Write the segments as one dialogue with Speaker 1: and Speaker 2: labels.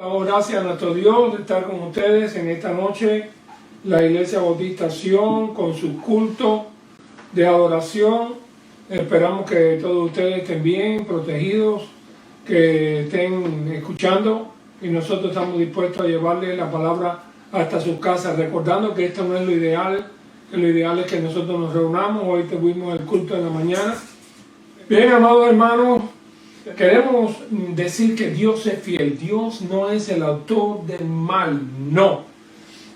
Speaker 1: Damos gracias a nuestro Dios de estar con ustedes en esta noche, la Iglesia Bautista Sion, con su culto de adoración. Esperamos que todos ustedes estén bien, protegidos, que estén escuchando, y nosotros estamos dispuestos a llevarles la palabra hasta sus casas, recordando que esto no es lo ideal, que lo ideal es que nosotros nos reunamos. Hoy tuvimos el culto en la mañana. Bien, amados hermanos, queremos decir que Dios es fiel. Dios no es el autor del mal, no.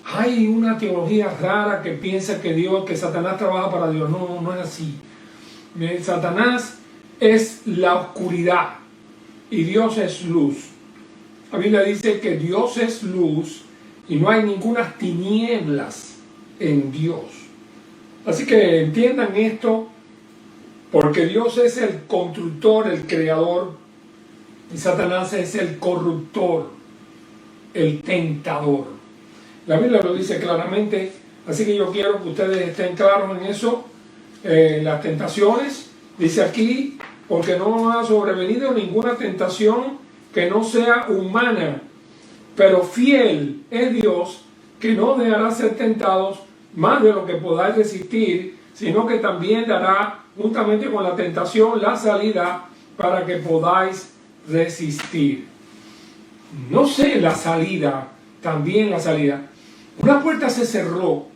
Speaker 1: Hay una teología rara que piensa que Satanás trabaja para Dios. No, no es así. Satanás es la oscuridad y Dios es luz. La Biblia dice que Dios es luz y no hay ninguna tinieblas en Dios. Así que entiendan esto, porque Dios es el constructor, el creador, y Satanás es el corruptor, el tentador. La Biblia lo dice claramente, así que yo quiero que ustedes estén claros en eso. Las tentaciones, dice aquí, porque no ha sobrevenido ninguna tentación que no sea humana, pero fiel es Dios, que no dejará ser tentados más de lo que podáis resistir, sino que también dará juntamente con la tentación la salida para que podáis resistir. No sé la salida, también la salida. Una puerta se cerró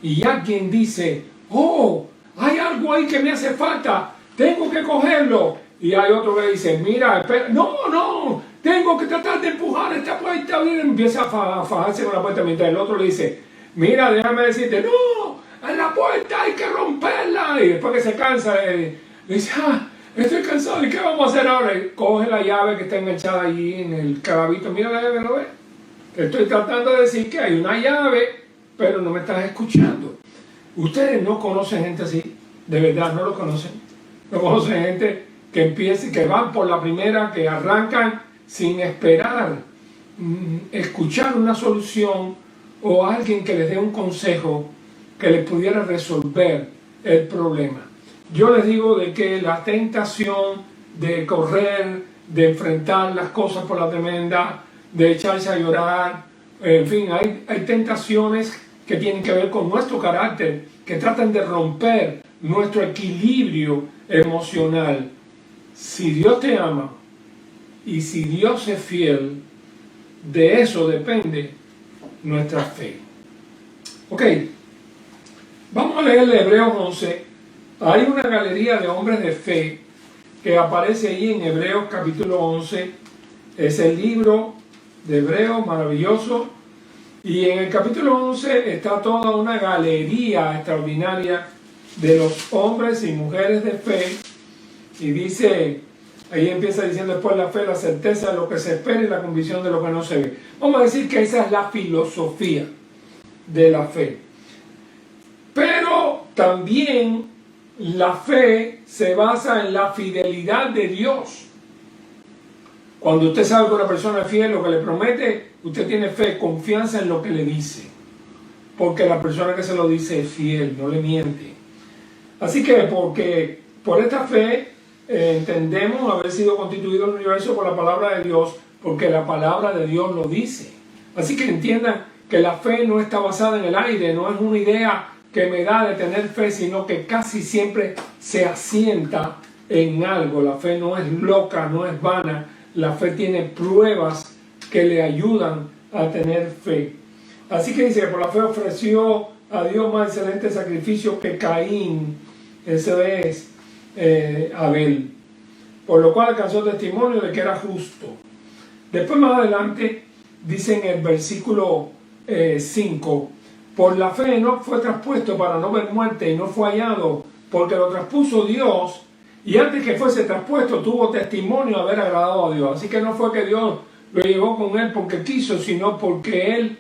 Speaker 1: y alguien dice, oh, hay algo ahí que me hace falta, tengo que cogerlo. Y hay otro que dice, mira, espera, no, tengo que tratar de empujar esta puerta. Y empieza a fajarse con la puerta, mientras el otro le dice, mira, déjame decirte, no, en la puerta hay que romperla. Y después que se cansa, le dice, estoy cansado, ¿y qué vamos a hacer ahora? Y coge la llave que está enganchada allí en el clavito. Mira la llave, ¿no ves? Te estoy tratando de decir que hay una llave, pero no me estás escuchando. Ustedes no conocen gente así, de verdad, no lo conocen. No conocen gente que empieza, que van por la primera, que arrancan sin esperar escuchar una solución o alguien que les dé un consejo que les pudiera resolver el problema. Yo les digo de que la tentación de correr, de enfrentar las cosas por la tremenda, de echarse a llorar, en fin, hay tentaciones que tienen que ver con nuestro carácter, que tratan de romper nuestro equilibrio emocional. Si Dios te ama y si Dios es fiel, de eso depende nuestra fe. Ok, vamos a leer Hebreos 11. Hay una galería de hombres de fe que aparece ahí en Hebreos capítulo 11. Es el libro de Hebreos maravilloso. Y en el capítulo 11 está toda una galería extraordinaria de los hombres y mujeres de fe. Y dice, ahí empieza diciendo después la fe, la certeza de lo que se espera y la convicción de lo que no se ve. Vamos a decir que esa es la filosofía de la fe. Pero también la fe se basa en la fidelidad de Dios. Cuando usted sabe que una persona es fiel, lo que le promete, usted tiene fe, confianza en lo que le dice. Porque la persona que se lo dice es fiel, no le miente. Así que por esta fe entendemos haber sido constituido el universo por la palabra de Dios, porque la palabra de Dios lo dice. Así que entiendan que la fe no está basada en el aire, no es una idea que me da de tener fe, sino que casi siempre se asienta en algo. La fe no es loca, no es vana. La fe tiene pruebas que le ayudan a tener fe. Así que dice que por la fe ofreció a Dios más excelente sacrificio que Caín. Eso es Abel. Por lo cual alcanzó testimonio de que era justo. Después más adelante dice en el versículo 5, por la fe no fue traspuesto para no ver muerte y no fue hallado porque lo traspuso Dios. Y antes que fuese traspuesto tuvo testimonio de haber agradado a Dios. Así que no fue que Dios lo llevó con él porque quiso, sino porque él,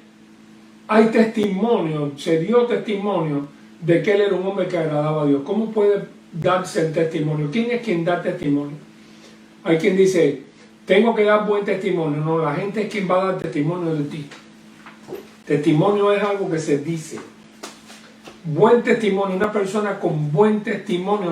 Speaker 1: hay testimonio, se dio testimonio de que él era un hombre que agradaba a Dios. ¿Cómo puede darse el testimonio? ¿Quién es quien da testimonio? Hay quien dice, tengo que dar buen testimonio. No, la gente es quien va a dar testimonio de ti. Testimonio es algo que se dice. Buen testimonio, una persona con buen testimonio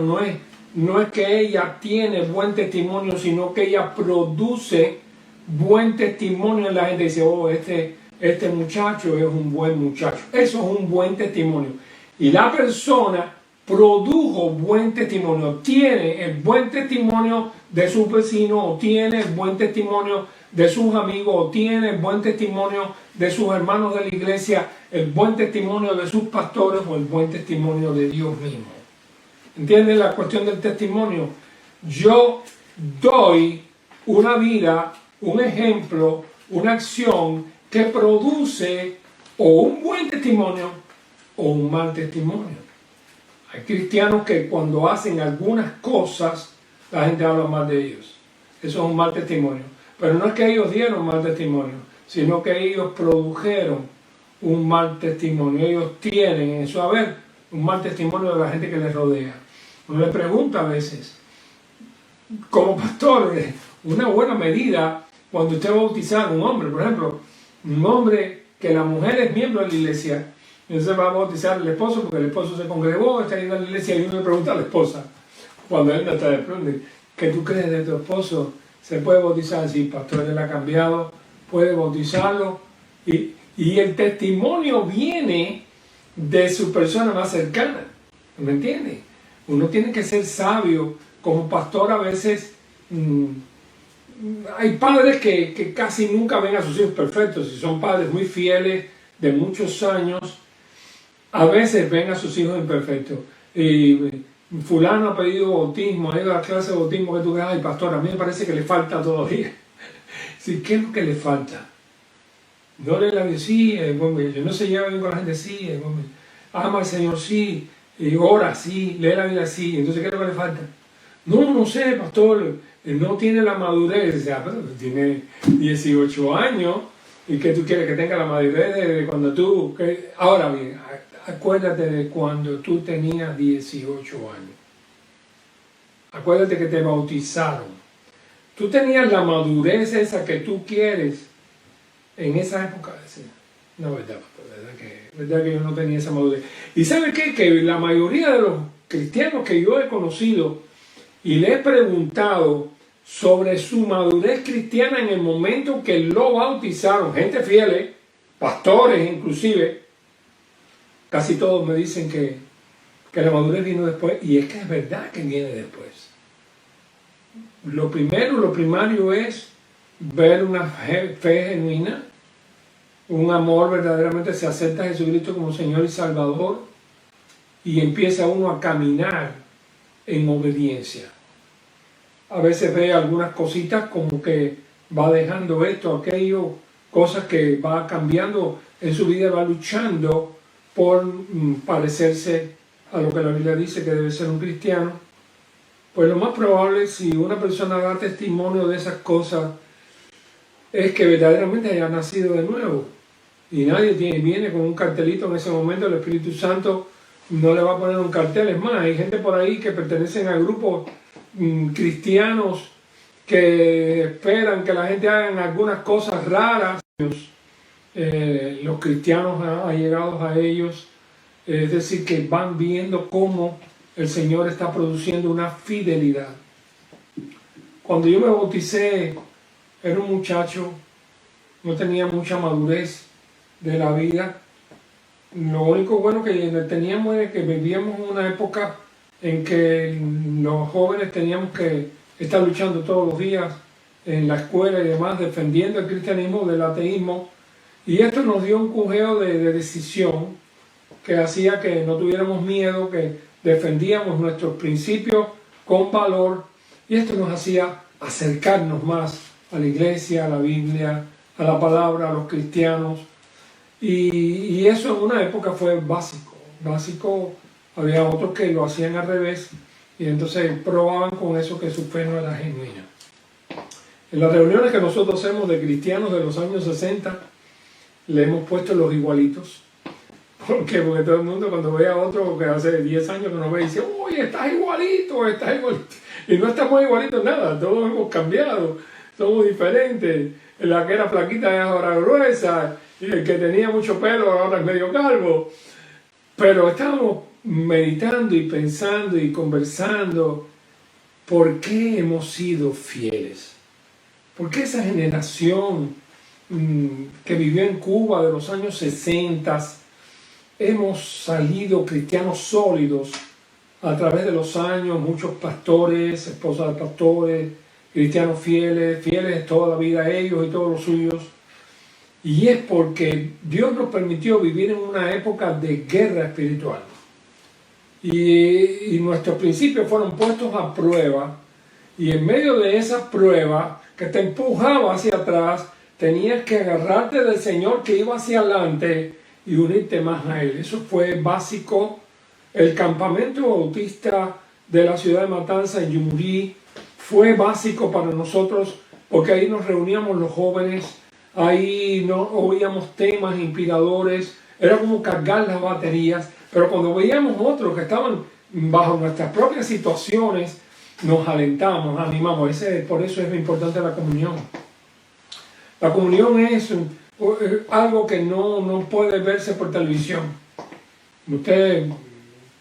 Speaker 1: no es que ella tiene buen testimonio, sino que ella produce buen testimonio en la gente. Dice, oh, este muchacho es un buen muchacho. Eso es un buen testimonio. Y la persona produjo buen testimonio, tiene el buen testimonio de sus vecinos, o tiene el buen testimonio de sus amigos, o tiene el buen testimonio de sus hermanos de la iglesia, el buen testimonio de sus pastores, o el buen testimonio de Dios mismo. ¿Entienden la cuestión del testimonio? Yo doy una vida, un ejemplo, una acción que produce o un buen testimonio o un mal testimonio. Hay cristianos que cuando hacen algunas cosas, la gente habla mal de ellos. Eso es un mal testimonio. Pero no es que ellos dieron mal testimonio, sino que ellos produjeron un mal testimonio. Ellos tienen en su haber un mal testimonio de la gente que les rodea. Uno le pregunta a veces, como pastor, una buena medida cuando usted va a bautizar a un hombre, por ejemplo, un hombre que la mujer es miembro de la iglesia, entonces va a bautizar al esposo porque el esposo se congregó, está yendo a la iglesia, y uno le pregunta a la esposa, cuando él no está de pronto, ¿qué tú crees de tu esposo? ¿Se puede bautizar? Sí, pastor, él ha cambiado, puede bautizarlo. Y el testimonio viene de su persona más cercana, ¿me entiendes? Uno tiene que ser sabio. Como pastor a veces hay padres que casi nunca ven a sus hijos perfectos, y son padres muy fieles de muchos años, a veces ven a sus hijos imperfectos. Y fulano ha pedido bautismo, ha ido a la clase de bautismo que tú creas, ay pastor, a mí me parece que le falta todavía. Sí, ¿qué es lo que le falta? No lee la Biblia, sí, no se lleva bien con la gente, sí, ama al Señor, sí, y ora, sí, lee la Biblia, sí. Entonces, ¿qué es lo que le falta? No sé, pastor, no tiene la madurez. O sea, pero tiene 18 años, ¿y qué tú quieres? Que tenga la madurez de cuando tú... Ahora bien, acuérdate de cuando tú tenías 18 años. Acuérdate que te bautizaron. Tú tenías la madurez esa que tú quieres en esa época. No, verdad, verdad que yo no tenía esa madurez. ¿Y sabe qué? Que la mayoría de los cristianos que yo he conocido y le he preguntado sobre su madurez cristiana en el momento que lo bautizaron, gente fiel, pastores inclusive, casi todos me dicen que la madurez vino después, y es que es verdad que viene después. Lo primario es ver una fe genuina, un amor verdaderamente, se acepta a Jesucristo como Señor y Salvador, y empieza uno a caminar en obediencia. A veces ve algunas cositas como que va dejando esto, aquello, cosas que va cambiando en su vida, va luchando por parecerse a lo que la Biblia dice que debe ser un cristiano. Pues lo más probable, si una persona da testimonio de esas cosas, es que verdaderamente haya nacido de nuevo. Y nadie viene con un cartelito en ese momento. El Espíritu Santo no le va a poner un cartel. Es más, hay gente por ahí que pertenecen a grupos cristianos que esperan que la gente haga algunas cosas raras. Los cristianos allegados a ellos, es decir, que van viendo cómo el Señor está produciendo una fidelidad. Cuando yo me bauticé, era un muchacho, no tenía mucha madurez de la vida. Lo único bueno que teníamos es que vivíamos en una época en que los jóvenes teníamos que estar luchando todos los días en la escuela y demás, defendiendo el cristianismo del ateísmo, y esto nos dio un cujeo de decisión que hacía que no tuviéramos miedo, que defendíamos nuestros principios con valor, y esto nos hacía acercarnos más a la iglesia, a la Biblia, a la palabra, a los cristianos, y eso en una época fue básico. Había otros que lo hacían al revés, y entonces probaban con eso que su fe no era genuina. En las reuniones que nosotros hacemos de cristianos de los años 60, le hemos puesto los igualitos. ¿Por qué? Porque todo el mundo cuando ve a otro que hace 10 años que nos ve, dice, uy, estás igualito. Y no estamos igualitos en nada, todos hemos cambiado, somos diferentes. La que era flaquita es ahora gruesa, y el que tenía mucho pelo ahora es medio calvo. Pero estamos meditando y pensando y conversando, ¿por qué hemos sido fieles? ¿Por qué esa generación que vivió en Cuba de los años 60 hemos salido cristianos sólidos a través de los años? Muchos pastores, esposas de pastores, cristianos fieles toda la vida, ellos y todos los suyos. Y es porque Dios nos permitió vivir en una época de guerra espiritual. Y nuestros principios fueron puestos a prueba. Y en medio de esas pruebas que te empujaba hacia atrás, tenías que agarrarte del Señor que iba hacia adelante y unirte más a Él. Eso fue básico. El campamento bautista de la ciudad de Matanzas, en Yumurí, fue básico para nosotros porque ahí nos reuníamos los jóvenes, ahí no oíamos temas inspiradores, era como cargar las baterías, pero cuando veíamos otros que estaban bajo nuestras propias situaciones, nos alentamos, nos animamos. Por eso es importante la comunión. La comunión es algo que no puede verse por televisión. Usted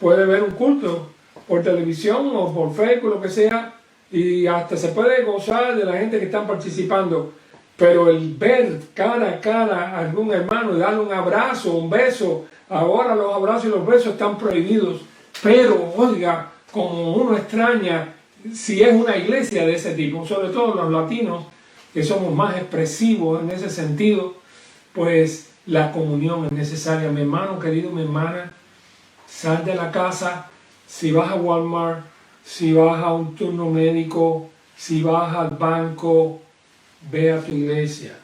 Speaker 1: puede ver un culto por televisión o por Facebook, lo que sea, y hasta se puede gozar de la gente que están participando, pero el ver cara a cara a algún hermano y darle un abrazo, un beso, ahora los abrazos y los besos están prohibidos, pero oiga, como uno extraña si es una iglesia de ese tipo, sobre todo los latinos, que somos más expresivos en ese sentido, pues la comunión es necesaria. Mi hermano querido, mi hermana, sal de la casa. Si vas a Walmart, si vas a un turno médico, si vas al banco, ve a tu iglesia.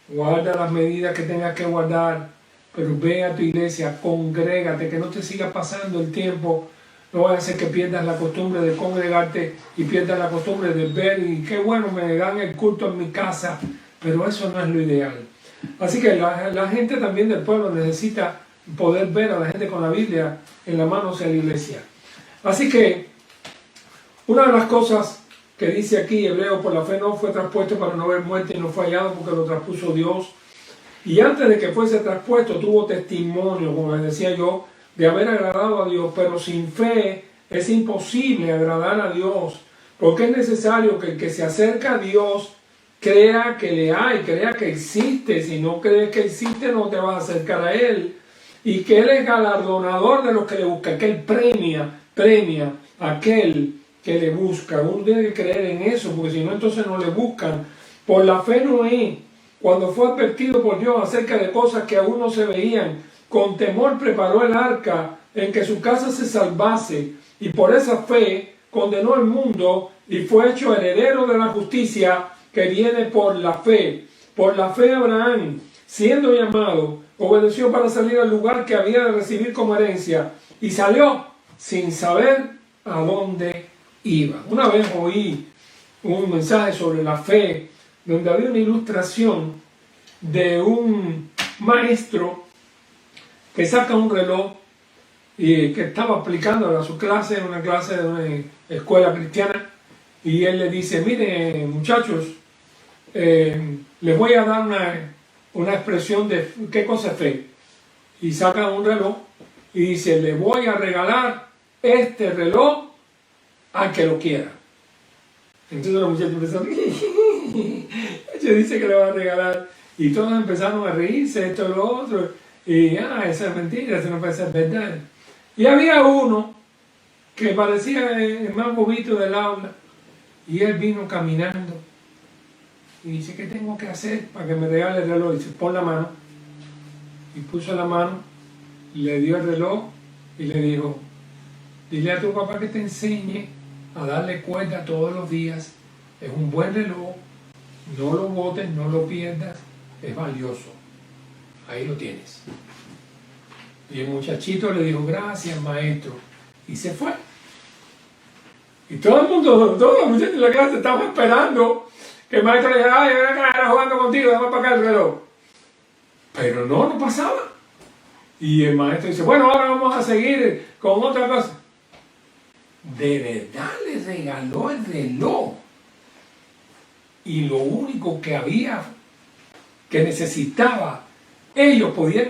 Speaker 1: Guarda las medidas que tengas que guardar, pero ve a tu iglesia, congrégate, que no te siga pasando el tiempo. No vaya a hacer que pierdas la costumbre de congregarte y pierdas la costumbre de ver, y qué bueno, me dan el culto en mi casa, pero eso no es lo ideal. Así que la gente también del pueblo necesita poder ver a la gente con la Biblia en la mano hacia la iglesia. Así que una de las cosas que dice aquí, Hebreo, por la fe no fue traspuesto para no ver muerte y no fue hallado porque lo traspuso Dios. Y antes de que fuese traspuesto tuvo testimonio, como les decía yo, de haber agradado a Dios, pero sin fe es imposible agradar a Dios, porque es necesario que el que se acerca a Dios crea que le hay, crea que existe. Si no crees que existe, no te vas a acercar a Él, y que Él es galardonador de los que le buscan, que Él premia a aquel que le busca. Uno tiene que creer en eso, porque si no, entonces no le buscan. Por la fe Noé, cuando fue advertido por Dios acerca de cosas que aún no se veían, con temor preparó el arca en que su casa se salvase, y por esa fe condenó el mundo y fue hecho heredero de la justicia que viene por la fe. Por la fe Abraham, siendo llamado, obedeció para salir al lugar que había de recibir como herencia, y salió sin saber a dónde iba. Una vez oí un mensaje sobre la fe, donde había una ilustración de un maestro que saca un reloj y que estaba aplicando a su clase, una clase de una escuela cristiana, y él le dice: miren, muchachos, les voy a dar una expresión de qué cosa es fe. Y saca un reloj y dice: le voy a regalar este reloj al que lo quiera. Entonces los muchachos empezaron, ella dice que le va a regalar, y todos empezaron a reírse, esto y lo otro, y esa es mentira, eso no puede ser verdad. Y había uno que parecía el más bobito del aula, y él vino caminando y dice: ¿qué tengo que hacer para que me regale el reloj? Y dice: pon la mano. Y puso la mano, le dio el reloj y le dijo: dile a tu papá que te enseñe a darle cuerda todos los días. Es un buen reloj, no lo botes, no lo pierdas, es valioso. Ahí lo tienes. Y el muchachito le dijo: gracias, maestro, y se fue. Y todo el mundo, todos los muchachos de la clase estaban esperando que el maestro le dijera: ay, ven acá, era jugando contigo, dame para acá el reloj. Pero no pasaba. Y el maestro dice: bueno, ahora vamos a seguir con otra cosa. De verdad le regaló el reloj, y lo único que había, que necesitaba, ellos podían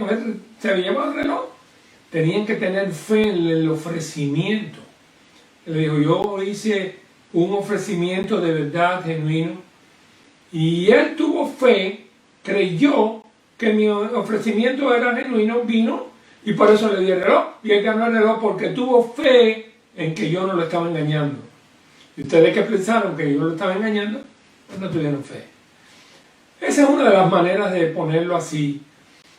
Speaker 1: se había llevado el reloj. Tenían que tener fe en el ofrecimiento. Le digo: yo hice un ofrecimiento de verdad genuino, Y él tuvo fe, creyó que mi ofrecimiento era genuino, vino y por eso le di el reloj. Y él ganó el reloj porque tuvo fe en que yo no lo estaba engañando. Y ustedes que pensaron que yo lo estaba engañando, pues no tuvieron fe. Esa es una de las maneras de ponerlo así.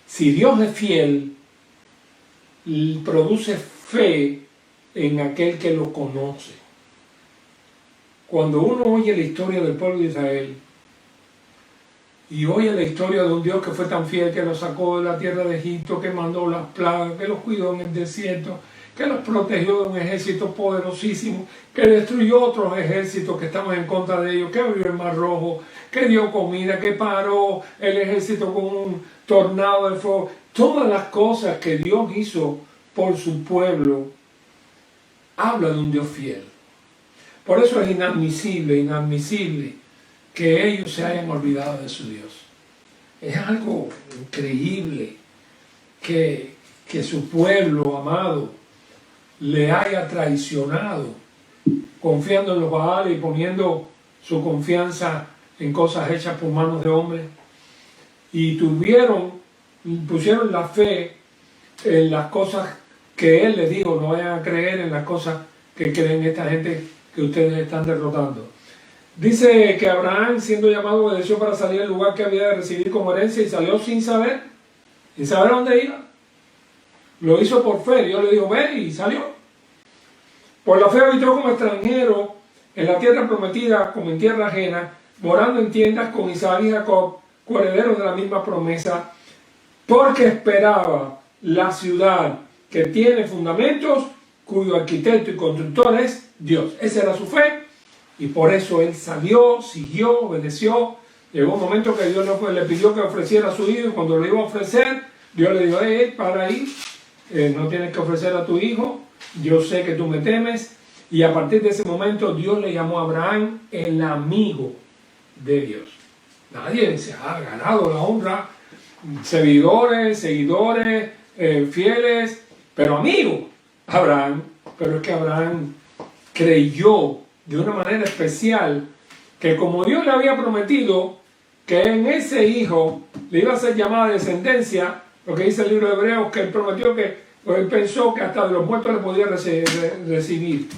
Speaker 1: Si Dios es fiel, produce fe en aquel que lo conoce. Cuando uno oye la historia del pueblo de Israel y oye la historia de un Dios que fue tan fiel, que los sacó de la tierra de Egipto, que mandó las plagas, que los cuidó en el desierto, que los protegió de un ejército poderosísimo, que destruyó otros ejércitos que estaban en contra de ellos, que abrió el Mar Rojo, que dio comida, que paró el ejército con un tornado de fuego. Todas las cosas que Dios hizo por su pueblo, habla de un Dios fiel. Por eso es inadmisible que ellos se hayan olvidado de su Dios. Es algo increíble que su pueblo amado le haya traicionado, confiando en los Baales y poniendo su confianza en cosas hechas por manos de hombres. Y pusieron la fe en las cosas que él les dijo, no vayan a creer en las cosas que creen esta gente que ustedes están derrotando. Dice que Abraham, siendo llamado, obedeció para salir del lugar que había de recibir como herencia y salió sin saber dónde iba. Lo hizo por fe. Dios le dijo, ve, y salió. Por la fe habitó como extranjero en la tierra prometida, como en tierra ajena, morando en tiendas con Isaac y Jacob, coherederos de la misma promesa, porque esperaba la ciudad que tiene fundamentos, cuyo arquitecto y constructor es Dios. Esa era su fe, y por eso él salió, siguió, obedeció. Llegó un momento que Dios le pidió que ofreciera a su hijo, y cuando lo iba a ofrecer, Dios le dijo, para ahí, no tienes que ofrecer a tu hijo, yo sé que tú me temes. Y a partir de ese momento Dios le llamó a Abraham el amigo de Dios. Nadie se ha ganado la honra, seguidores, fieles, pero amigo, Abraham. Pero es que Abraham creyó de una manera especial que como Dios le había prometido que en ese hijo le iba a ser llamada descendencia, lo que dice el libro de Hebreos, que él prometió que, pues él pensó que hasta de los muertos le podía recibir.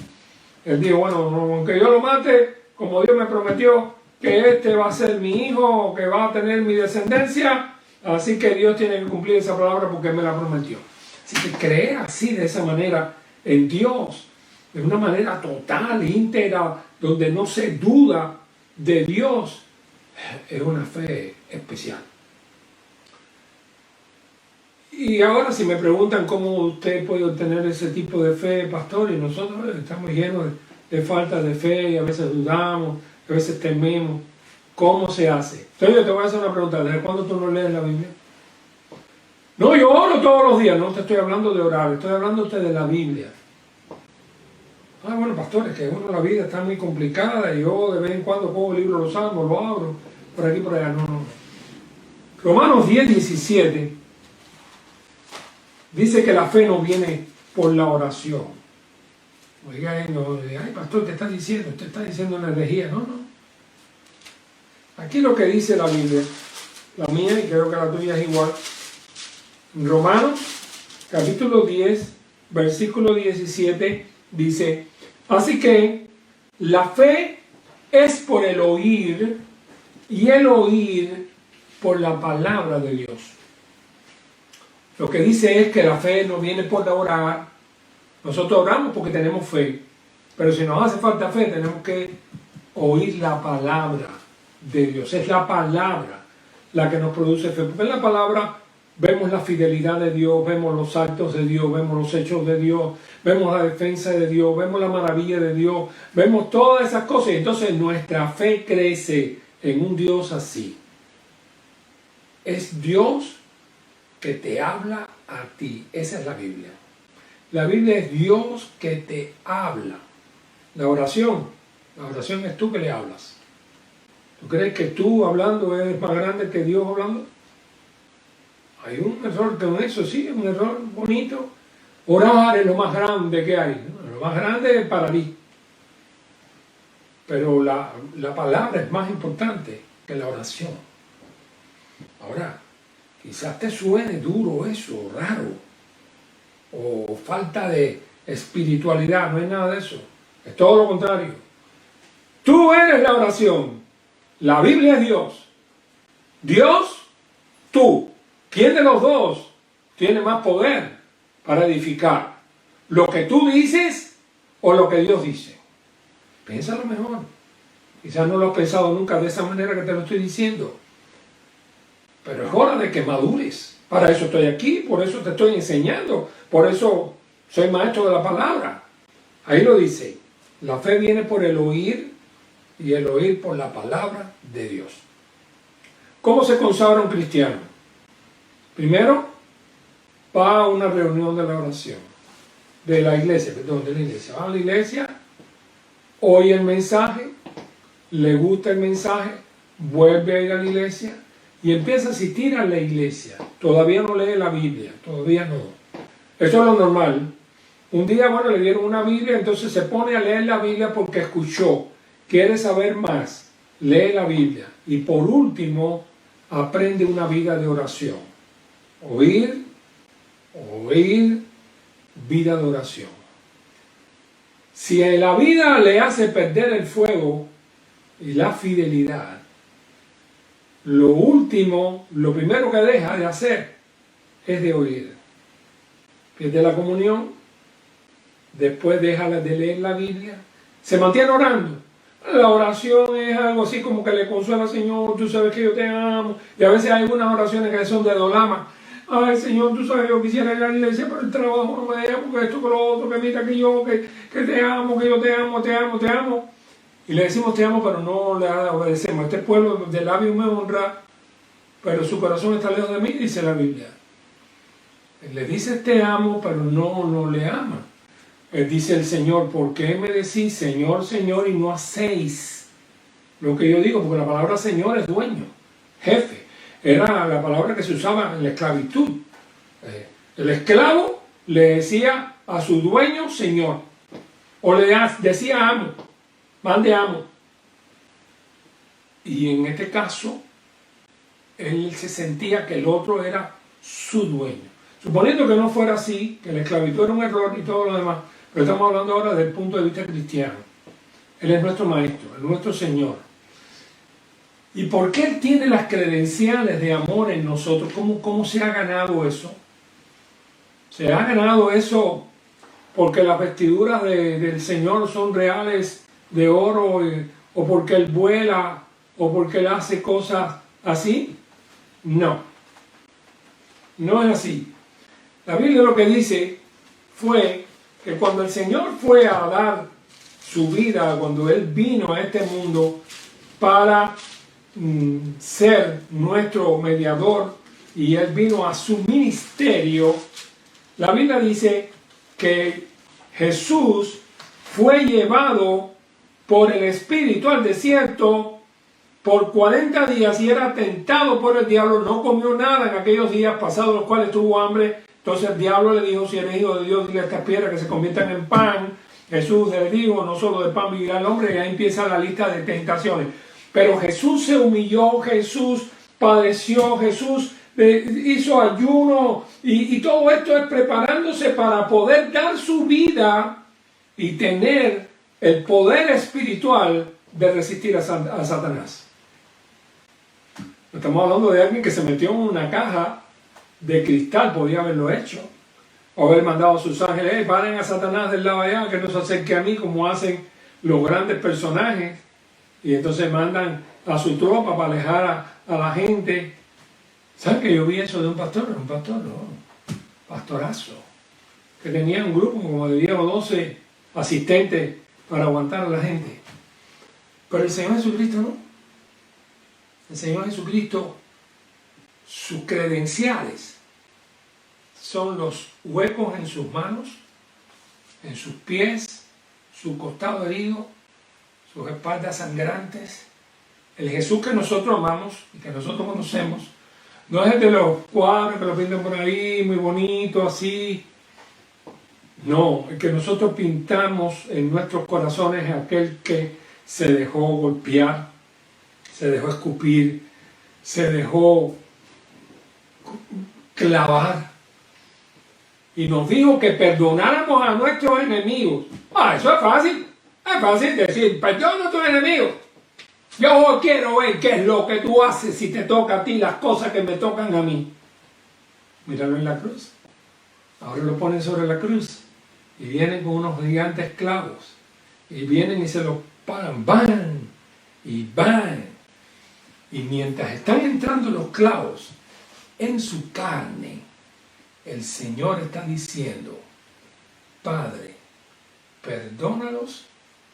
Speaker 1: Él dijo, bueno, aunque yo lo mate, como Dios me prometió que este va a ser mi hijo, que va a tener mi descendencia, así que Dios tiene que cumplir esa palabra porque me la prometió. Así que creer así, de esa manera, en Dios, de una manera total, íntegra, donde no se duda de Dios, es una fe especial. Y ahora si me preguntan cómo usted puede obtener ese tipo de fe, pastor, y nosotros estamos llenos de falta de fe, y a veces dudamos, a veces tememos, ¿cómo se hace? Entonces yo te voy a hacer una pregunta, ¿desde cuándo tú no lees la Biblia? No, yo oro todos los días, no te estoy hablando de orar, estoy hablando de la Biblia. Ah, bueno, pastor, es que uno la vida está muy complicada y yo de vez en cuando cojo el libro de los Salmos, lo abro, por aquí, por allá, no. Romanos 10:17 dice que la fe no viene por la oración. Oiga, no, ay, pastor, ¿qué está diciendo? Usted está diciendo una herejía. No. Aquí lo que dice la Biblia, la mía y creo que la tuya es igual. Romanos, capítulo 10, versículo 17, dice, así que la fe es por el oír y el oír por la palabra de Dios. Lo que dice es que la fe no viene por orar. Nosotros oramos porque tenemos fe, pero si nos hace falta fe tenemos que oír la palabra de Dios. Es la palabra la que nos produce fe, porque en la palabra vemos la fidelidad de Dios, vemos los actos de Dios, vemos los hechos de Dios, vemos la defensa de Dios, vemos la maravilla de Dios, vemos todas esas cosas, y entonces nuestra fe crece en un Dios así. Es Dios que te habla a ti. Esa es la Biblia. La Biblia es Dios que te habla. La oración es tú que le hablas. ¿Tú crees que tú hablando es más grande que Dios hablando? Hay un error con eso, sí, un error bonito. Orar es lo más grande que hay, ¿no? Lo más grande es para mí. Pero la palabra es más importante que la oración. Ahora, quizás te suene duro eso, raro, o falta de espiritualidad, no es nada de eso. Es todo lo contrario. Tú eres la oración. La Biblia es Dios. Dios, tú. ¿Quién de los dos tiene más poder para edificar? ¿Lo que tú dices o lo que Dios dice? Piénsalo mejor. Quizás no lo has pensado nunca de esa manera que te lo estoy diciendo. Pero es hora de que madures. Para eso estoy aquí, por eso te estoy enseñando. Por eso soy maestro de la palabra. Ahí lo dice. La fe viene por el oír y el oír por la palabra de Dios. ¿Cómo se consagra un cristiano? Primero, va a una reunión de la oración. De la iglesia. Va a la iglesia, oye el mensaje, le gusta el mensaje, vuelve a ir a la iglesia y empieza a asistir a la iglesia. Todavía no lee la Biblia, todavía no. Eso es lo normal. Un día, bueno, le dieron una Biblia, entonces se pone a leer la Biblia porque escuchó. Quiere saber más, lee la Biblia. Y por último, aprende una vida de oración. Oír, vida de oración. Si en la vida le hace perder el fuego y la fidelidad, lo primero que deja de hacer es de oír. Pierde la comunión, después deja de leer la Biblia, se mantiene orando. La oración es algo así como que le consuela al Señor, tú sabes que yo te amo. Y a veces hay algunas oraciones que son de dolama. Ay, Señor, tú sabes, yo quisiera ir a la iglesia, pero el trabajo no me deja, porque esto, que lo otro, que mira, que yo, que te amo, que yo te amo, te amo, te amo. Y le decimos te amo, pero no le obedecemos. Este pueblo de labios me honra, pero su corazón está lejos de mí, dice la Biblia. Él le dice te amo, pero no le ama. Él dice el Señor, ¿por qué me decís Señor, Señor, y no hacéis lo que yo digo? Porque la palabra Señor es dueño, jefe. Era la palabra que se usaba en la esclavitud. El esclavo le decía a su dueño Señor. O le decía amo, mande amo. Y en este caso, él se sentía que el otro era su dueño. Suponiendo que no fuera así, que la esclavitud era un error y todo lo demás, pero estamos hablando ahora desde el punto de vista cristiano. Él es nuestro maestro, es nuestro Señor. ¿Y por qué Él tiene las credenciales de amor en nosotros? ¿Cómo se ha ganado eso? Se ha ganado eso porque las vestiduras del Señor son reales de oro, o porque Él vuela, o porque Él hace cosas así. No, no es así. La Biblia lo que dice fue que cuando el Señor fue a dar su vida, cuando Él vino a este mundo para ser nuestro mediador, y Él vino a su ministerio, la Biblia dice que Jesús fue llevado por el Espíritu al desierto por 40 días y era tentado por el diablo. No comió nada en aquellos días pasados los cuales tuvo hambre. Entonces el diablo le dijo, si eres hijo de Dios, dile a estas piedras que se conviertan en pan. Jesús le dijo, no solo de pan vivirá el hombre, y ahí empieza la lista de tentaciones. Pero Jesús se humilló, Jesús padeció, Jesús hizo ayuno, y todo esto es preparándose para poder dar su vida y tener el poder espiritual de resistir a Satanás. Estamos hablando de alguien que se metió en una caja de cristal, podía haberlo hecho, o haber mandado a sus ángeles, paren a Satanás del lado allá, que no se acerque a mí, como hacen los grandes personajes, y entonces mandan a su tropa para alejar a la gente. ¿Saben que yo vi eso de un pastor? Un pastor, no, pastorazo, que tenía un grupo como de 10 o 12 asistentes para aguantar a la gente. Pero el Señor Jesucristo no. El Señor Jesucristo, sus credenciales son los huecos en sus manos, en sus pies, su costado herido, sus espaldas sangrantes. El Jesús que nosotros amamos y que nosotros conocemos no es el de los cuadros que lo pintan por ahí, muy bonito, así. No, el que nosotros pintamos en nuestros corazones es aquel que se dejó golpear, se dejó escupir, se dejó clavar. Y nos dijo que perdonáramos a nuestros enemigos. Eso es fácil. Es fácil decir, perdona a tus enemigos. Yo quiero ver qué es lo que tú haces si te toca a ti las cosas que me tocan a mí. Míralo en la cruz. Ahora lo ponen sobre la cruz. Y vienen con unos gigantes clavos. Y vienen y se los paran. Van y van. Y mientras están entrando los clavos en su carne, el Señor está diciendo, Padre, perdónalos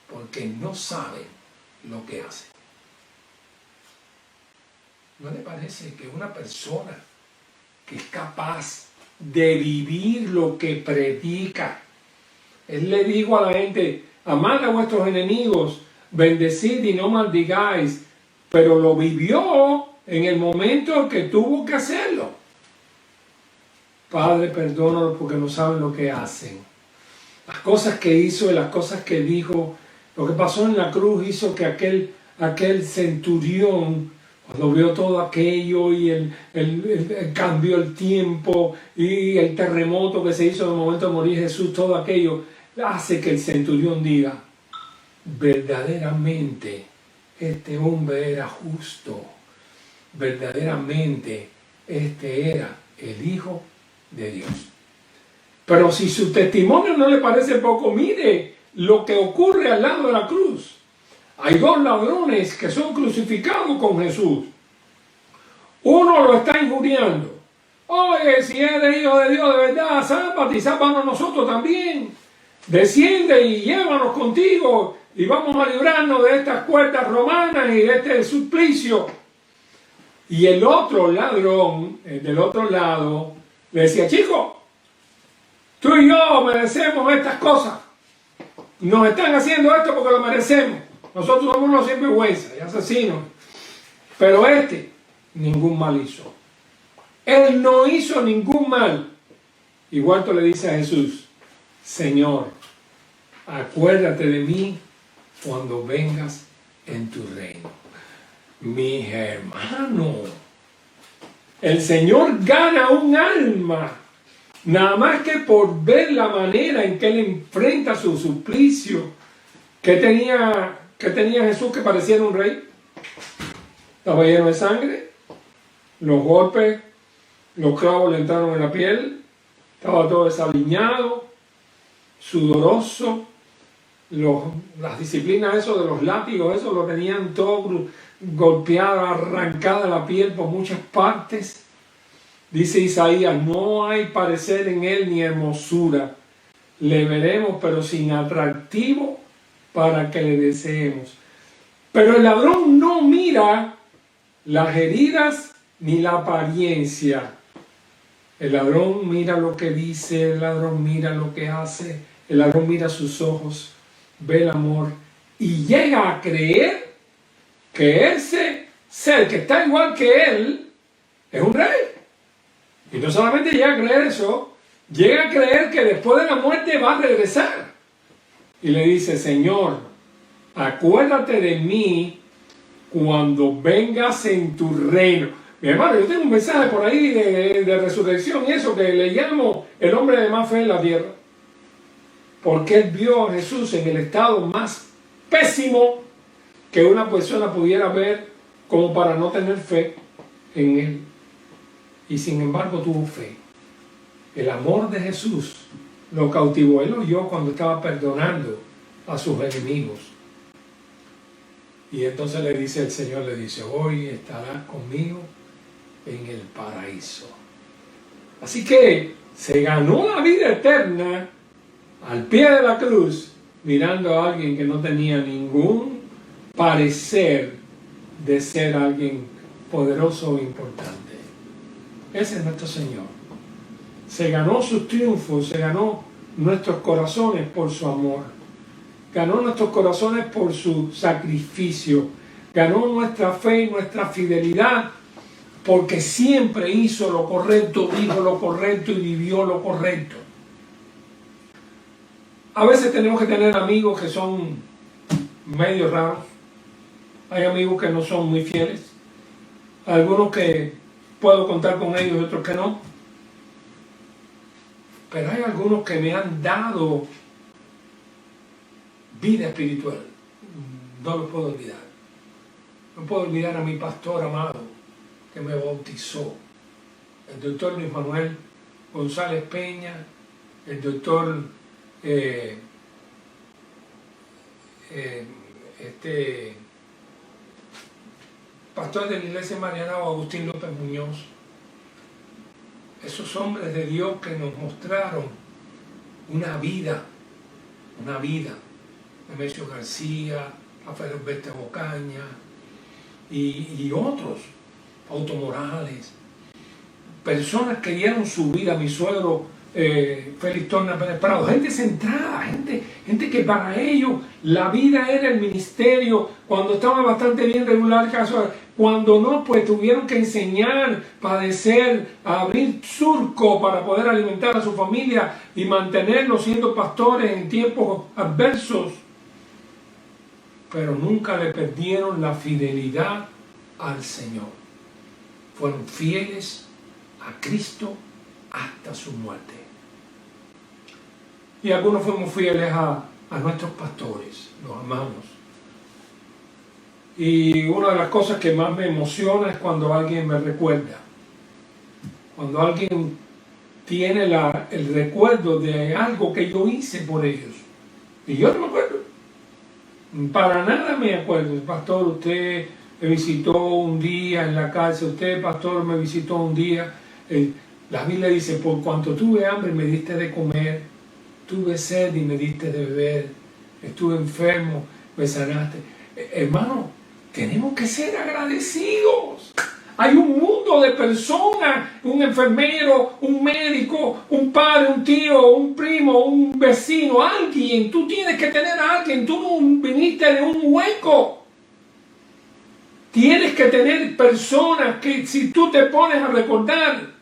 Speaker 1: porque no saben lo que hacen. ¿No le parece que una persona que es capaz de vivir lo que predica? Él le dijo a la gente, amad a vuestros enemigos, bendecid y no maldigáis, pero lo vivió en el momento que tuvo que hacerlo. Padre, perdónalos porque no saben lo que hacen. Las cosas que hizo y las cosas que dijo, lo que pasó en la cruz hizo que aquel centurión, cuando vio todo aquello y el cambió el tiempo y el terremoto que se hizo en el momento de morir Jesús, todo aquello hace que el centurión diga, verdaderamente este hombre era justo, verdaderamente este era el Hijo de Dios. Pero si su testimonio no le parece poco, mire lo que ocurre al lado de la cruz. Hay dos ladrones que son crucificados con Jesús. Uno lo está injuriando. Oye, si eres hijo de Dios de verdad, sálvate y sálvanos nosotros también. Desciende y llévanos contigo y vamos a librarnos de estas cuerdas romanas y de este suplicio. Y el otro ladrón, el del otro lado, le decía, chico, tú y yo merecemos estas cosas. Nos están haciendo esto porque lo merecemos. Nosotros somos unos sinvergüenzas y asesinos. Pero ningún mal hizo. Él no hizo ningún mal. Igual tú le dices a Jesús, Señor, acuérdate de mí cuando vengas en tu reino. Mis hermanos, el Señor gana un alma, nada más que por ver la manera en que Él enfrenta su suplicio. ¿Qué tenía Jesús que pareciera un rey? Estaba lleno de sangre, los golpes, los clavos le entraron en la piel, estaba todo desaliñado, sudoroso, las disciplinas eso de los látigos, eso lo tenían todo golpeado, arrancada la piel por muchas partes. Dice Isaías, no hay parecer en él ni hermosura, le veremos pero sin atractivo para que le deseemos. Pero el ladrón no mira las heridas ni la apariencia. El ladrón mira lo que dice, el ladrón mira lo que hace, el ladrón mira sus ojos, ve el amor y llega a creer que ese ser que está igual que él es un rey. Y no solamente llega a creer eso, llega a creer que después de la muerte va a regresar. Y le dice, Señor, acuérdate de mí cuando vengas en tu reino. Mi hermano, yo tengo un mensaje por ahí de resurrección y eso que le llamo el hombre de más fe en la tierra. Porque él vio a Jesús en el estado más pésimo que una persona pudiera ver como para no tener fe en él. Y sin embargo tuvo fe. El amor de Jesús lo cautivó. Él lo oyó cuando estaba perdonando a sus enemigos. Y entonces le dice el Señor, le dice, hoy estarás conmigo en el paraíso. Así que se ganó la vida eterna al pie de la cruz, mirando a alguien que no tenía ningún parecer de ser alguien poderoso o importante. Ese es nuestro Señor. Se ganó sus triunfos, se ganó nuestros corazones por su amor. Ganó nuestros corazones por su sacrificio. Ganó nuestra fe y nuestra fidelidad porque siempre hizo lo correcto, dijo lo correcto y vivió lo correcto. A veces tenemos que tener amigos que son medio raros. Hay amigos que no son muy fieles. Algunos que puedo contar con ellos y otros que no. Pero hay algunos que me han dado vida espiritual. No lo puedo olvidar. No puedo olvidar a mi pastor amado que me bautizó. El doctor Luis Manuel González Peña, el doctor pastor de la iglesia Mariana, Agustín López Muñoz. Esos hombres de Dios que nos mostraron una vida. Nemesio García, Rafael Alberto Bocaña y otros, Auto Morales, personas que dieron su vida, mi suegro Félix Torna Pérez Prado, gente centrada, gente que para ellos la vida era el ministerio. Cuando estaba bastante bien regular el caso, cuando no, pues tuvieron que enseñar, padecer, abrir surco para poder alimentar a su familia y mantenerlos siendo pastores en tiempos adversos. Pero nunca le perdieron la fidelidad al Señor. Fueron fieles a Cristo hasta su muerte. Y algunos fuimos fieles a nuestros pastores, los amamos. Y una de las cosas que más me emociona es cuando alguien me recuerda. Cuando alguien tiene el recuerdo de algo que yo hice por ellos. Y yo no me acuerdo. Para nada me acuerdo. Pastor, usted me visitó un día en la cárcel. Usted, pastor, me visitó un día. La Biblia dice, por cuanto tuve hambre me diste de comer, tuve sed y me diste de beber, estuve enfermo, me sanaste. Hermano, tenemos que ser agradecidos. Hay un mundo de personas, un enfermero, un médico, un padre, un tío, un primo, un vecino, alguien. Tú tienes que tener a alguien, tú no viniste de un hueco. Tienes que tener personas que si tú te pones a recordar,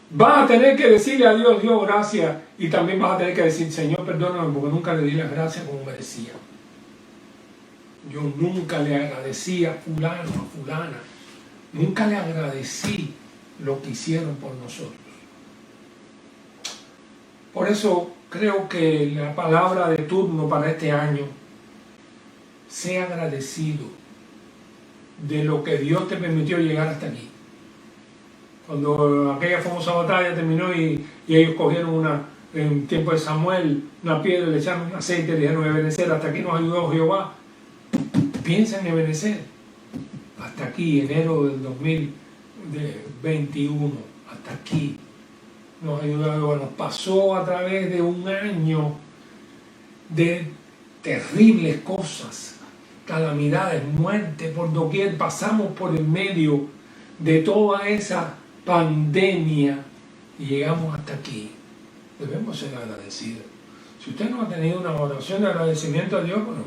Speaker 1: vas a tener que decirle a Dios, Dios, gracias. Y también vas a tener que decir, Señor, perdóname porque nunca le di las gracias como merecía. Yo nunca le agradecí a fulano, a fulana. Nunca le agradecí lo que hicieron por nosotros. Por eso creo que la palabra de turno para este año, sea agradecido de lo que Dios te permitió llegar hasta aquí. Cuando aquella famosa batalla terminó y ellos cogieron en tiempo de Samuel, una piedra, le echaron un aceite y le dijeron, Ebenezer, hasta aquí nos ayudó Jehová. Piensa en Ebenezer. Hasta aquí, enero del 2021, hasta aquí nos ayudó, nos pasó a través de un año de terribles cosas, calamidades, muerte por doquier. Pasamos por el medio de toda esa pandemia y llegamos hasta aquí. Debemos ser agradecidos. Si usted no ha tenido una oración de agradecimiento a Dios, bueno,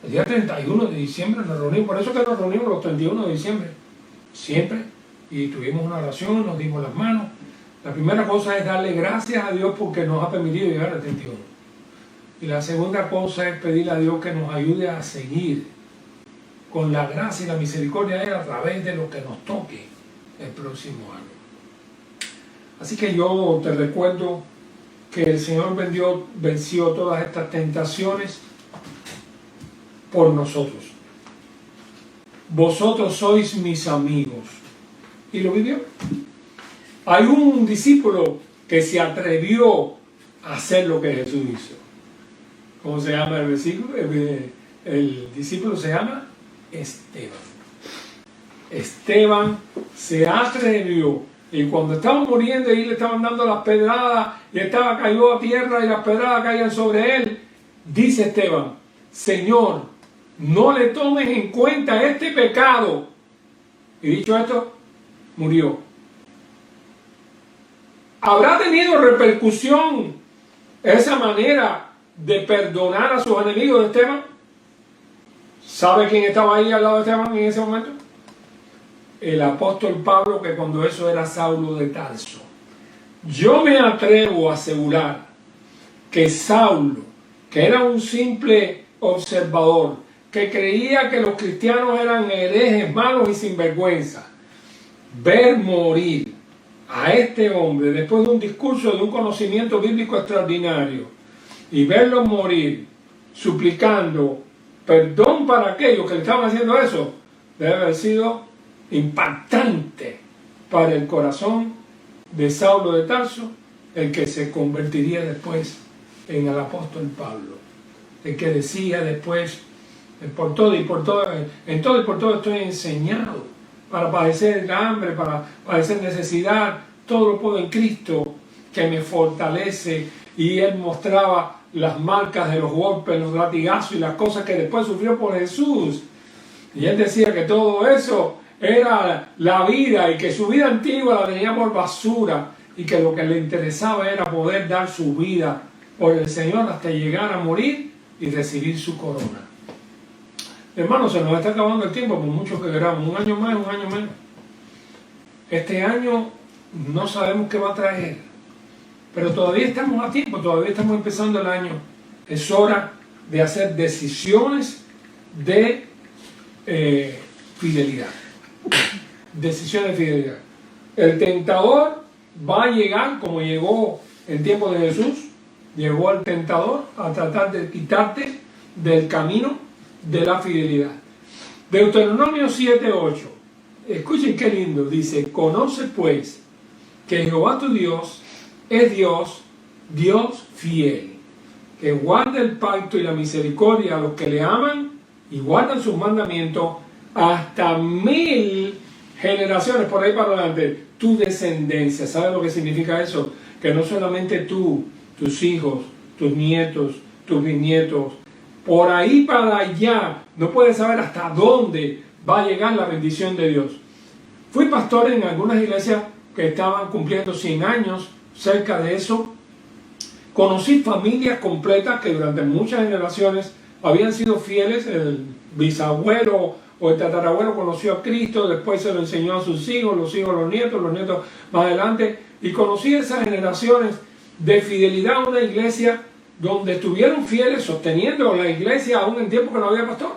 Speaker 1: el día 31 de diciembre nos reunimos, por eso que nos reunimos los 31 de diciembre, siempre, y tuvimos una oración, nos dimos las manos. La primera cosa es darle gracias a Dios porque nos ha permitido llegar al 31. Y la segunda cosa es pedirle a Dios que nos ayude a seguir con la gracia y la misericordia de Él a través de lo que nos toque el próximo año. Así que yo te recuerdo que el Señor venció todas estas tentaciones por nosotros. Vosotros sois mis amigos. ¿Y lo vivió? Hay un discípulo que se atrevió a hacer lo que Jesús hizo. ¿Cómo se llama el versículo? El discípulo se llama Esteban. Esteban se atrevió. Y cuando estaba muriendo y le estaban dando las pedradas y estaba caído a tierra y las pedradas caían sobre él, dice Esteban, Señor, no le tomes en cuenta este pecado. Y dicho esto, murió. ¿Habrá tenido repercusión esa manera de perdonar a sus enemigos de Esteban? ¿Sabe quién estaba ahí al lado de Esteban en ese momento? El apóstol Pablo, que cuando eso era Saulo de Tarso. Yo me atrevo a asegurar que Saulo, que era un simple observador, que creía que los cristianos eran herejes, malos y sinvergüenza, ver morir a este hombre después de un discurso de un conocimiento bíblico extraordinario y verlo morir suplicando perdón para aquellos que le estaban haciendo eso, debe haber sido impactante para el corazón de Saulo de Tarso, el que se convertiría después en el apóstol Pablo, el que decía después, en todo y por todo estoy enseñado, para padecer hambre, para padecer necesidad, todo lo puedo en Cristo que me fortalece. Y él mostraba las marcas de los golpes, los latigazos y las cosas que después sufrió por Jesús. Y él decía que todo eso era la vida y que su vida antigua la tenía por basura y que lo que le interesaba era poder dar su vida por el Señor hasta llegar a morir y recibir su corona. Hermanos, se nos está acabando el tiempo por mucho que queramos, un año más, un año menos. Este año no sabemos qué va a traer, pero todavía estamos a tiempo, todavía estamos empezando el año. Es hora de hacer decisiones de fidelidad. Decisiones de fidelidad. El tentador va a llegar como llegó en tiempo de Jesús. Llegó el tentador a tratar de quitarte del camino de la fidelidad. Deuteronomio 7:8. Escuchen qué lindo. Dice: conoce pues que Jehová tu Dios es Dios, Dios fiel, que guarda el pacto y la misericordia a los que le aman y guardan sus mandamientos hasta 1000 generaciones, por ahí para adelante, tu descendencia. ¿Sabes lo que significa eso? Que no solamente tú, tus hijos, tus nietos, tus bisnietos, por ahí para allá, no puedes saber hasta dónde va a llegar la bendición de Dios. Fui pastor en algunas iglesias que estaban cumpliendo 100 años, cerca de eso. Conocí familias completas que durante muchas generaciones habían sido fieles. El bisabuelo o el tatarabuelo conoció a Cristo, después se lo enseñó a sus hijos, los nietos más adelante. Y conocí esas generaciones de fidelidad a una iglesia donde estuvieron fieles, sosteniendo la iglesia aún en tiempos que no había pastor.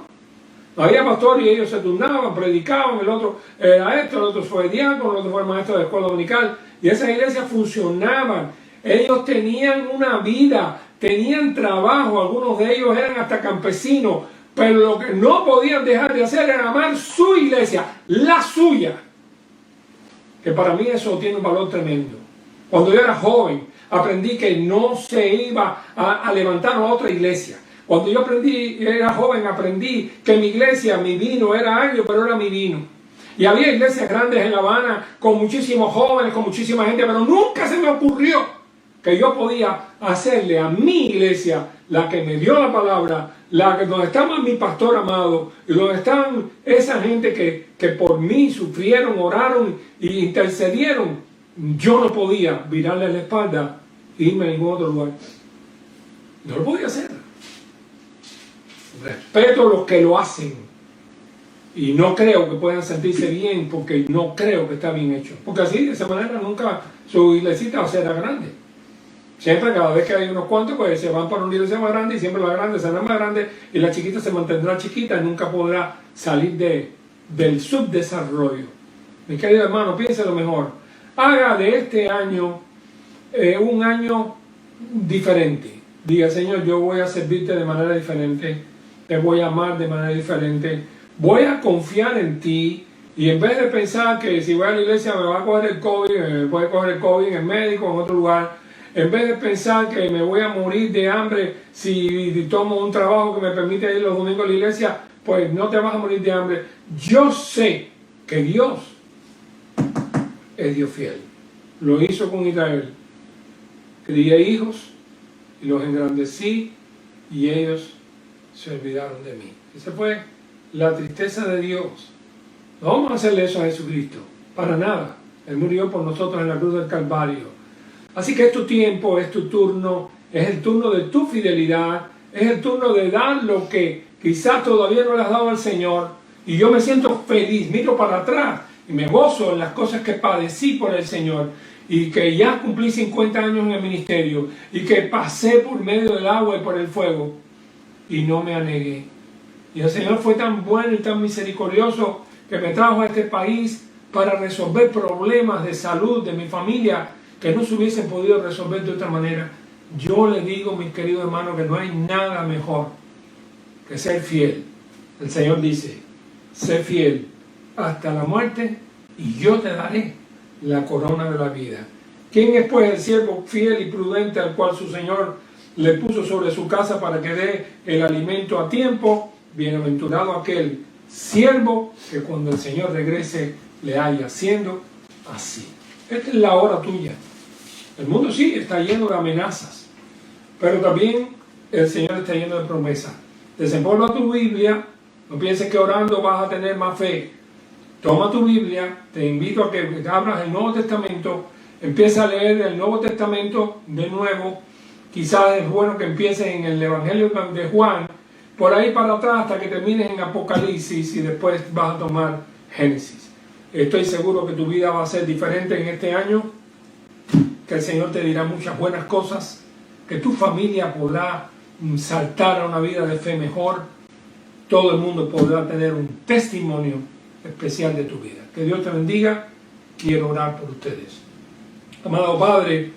Speaker 1: No había pastor y ellos se turnaban, predicaban, el otro era esto, el otro fue diácono, el otro fue maestro de escuela dominical. Y esas iglesias funcionaban. Ellos tenían una vida, tenían trabajo, algunos de ellos eran hasta campesinos, pero lo que no podían dejar de hacer era amar su iglesia, la suya. Que para mí eso tiene un valor tremendo. Cuando yo era joven, aprendí que no se iba a levantar a otra iglesia. Cuando yo era joven, aprendí que mi iglesia, mi vino era agrio, pero era mi vino. Y había iglesias grandes en La Habana, con muchísimos jóvenes, con muchísima gente, pero nunca se me ocurrió que yo podía hacerle a mi iglesia, la que me dio la palabra, donde estaba mi pastor amado, y donde estaban esa gente que por mí sufrieron, oraron e intercedieron, yo no podía virarle la espalda e irme a ningún otro lugar. No lo podía hacer. Respeto a los que lo hacen y no creo que puedan sentirse bien, porque no creo que está bien hecho, porque así de esa manera nunca su iglesita será grande. Siempre, cada vez que hay unos cuantos, pues se van para una iglesia más grande y siempre la grande será más grande y la chiquita se mantendrá chiquita y nunca podrá salir del subdesarrollo. Mi querido hermano, piense lo mejor. Haga de este año un año diferente. Diga: Señor, yo voy a servirte de manera diferente, te voy a amar de manera diferente, voy a confiar en ti. Y en vez de pensar que si voy a la iglesia me va a coger el COVID, me puede coger el COVID en el médico, en otro lugar, en vez de pensar que me voy a morir de hambre si tomo un trabajo que me permite ir los domingos a la iglesia, pues no te vas a morir de hambre. Yo sé que Dios es Dios fiel. Lo hizo con Israel. Crié hijos y los engrandecí y ellos se olvidaron de mí. Esa fue la tristeza de Dios. No vamos a hacerle eso a Jesucristo, para nada. Él murió por nosotros en la cruz del Calvario. Así que es tu tiempo, es tu turno, es el turno de tu fidelidad, es el turno de dar lo que quizás todavía no le has dado al Señor. Y yo me siento feliz, miro para atrás y me gozo en las cosas que padecí por el Señor, y que ya cumplí 50 años en el ministerio, y que pasé por medio del agua y por el fuego, y no me anegué. Y el Señor fue tan bueno y tan misericordioso que me trajo a este país para resolver problemas de salud de mi familia que no se hubiesen podido resolver de otra manera. Yo le digo, mis queridos hermanos, que no hay nada mejor que ser fiel. El Señor dice, sé fiel hasta la muerte y yo te daré la corona de la vida. ¿Quién es pues el siervo fiel y prudente al cual su Señor le puso sobre su casa para que dé el alimento a tiempo? Bienaventurado aquel siervo que cuando el Señor regrese le haya haciendo así. Esta es la hora tuya. El mundo sí está lleno de amenazas, pero también el Señor está lleno de promesas. Desempolva tu Biblia, no pienses que orando vas a tener más fe. Toma tu Biblia, te invito a que abras el Nuevo Testamento, empieza a leer el Nuevo Testamento de nuevo. Quizás es bueno que empieces en el Evangelio de Juan, por ahí para atrás hasta que termines en Apocalipsis y después vas a tomar Génesis. Estoy seguro que tu vida va a ser diferente en este año, que el Señor te dirá muchas buenas cosas, que tu familia podrá saltar a una vida de fe mejor, todo el mundo podrá tener un testimonio especial de tu vida. Que Dios te bendiga. Quiero orar por ustedes. Amado Padre,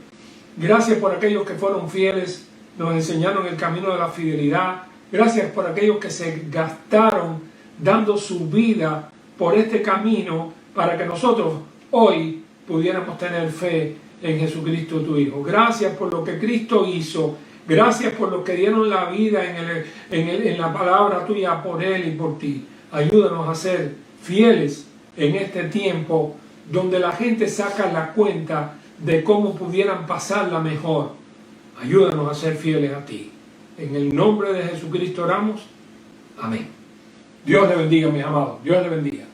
Speaker 1: gracias por aquellos que fueron fieles, nos enseñaron el camino de la fidelidad. Gracias por aquellos que se gastaron dando su vida por este camino para que nosotros hoy pudiéramos tener fe en Jesucristo tu Hijo. Gracias por lo que Cristo hizo. Gracias por los que dieron la vida en la palabra tuya por Él y por ti. Ayúdanos a ser fieles en este tiempo donde la gente saca la cuenta de cómo pudieran pasarla mejor. Ayúdanos a ser fieles a ti. En el nombre de Jesucristo oramos. Amén. Dios le bendiga, mis amados. Dios le bendiga.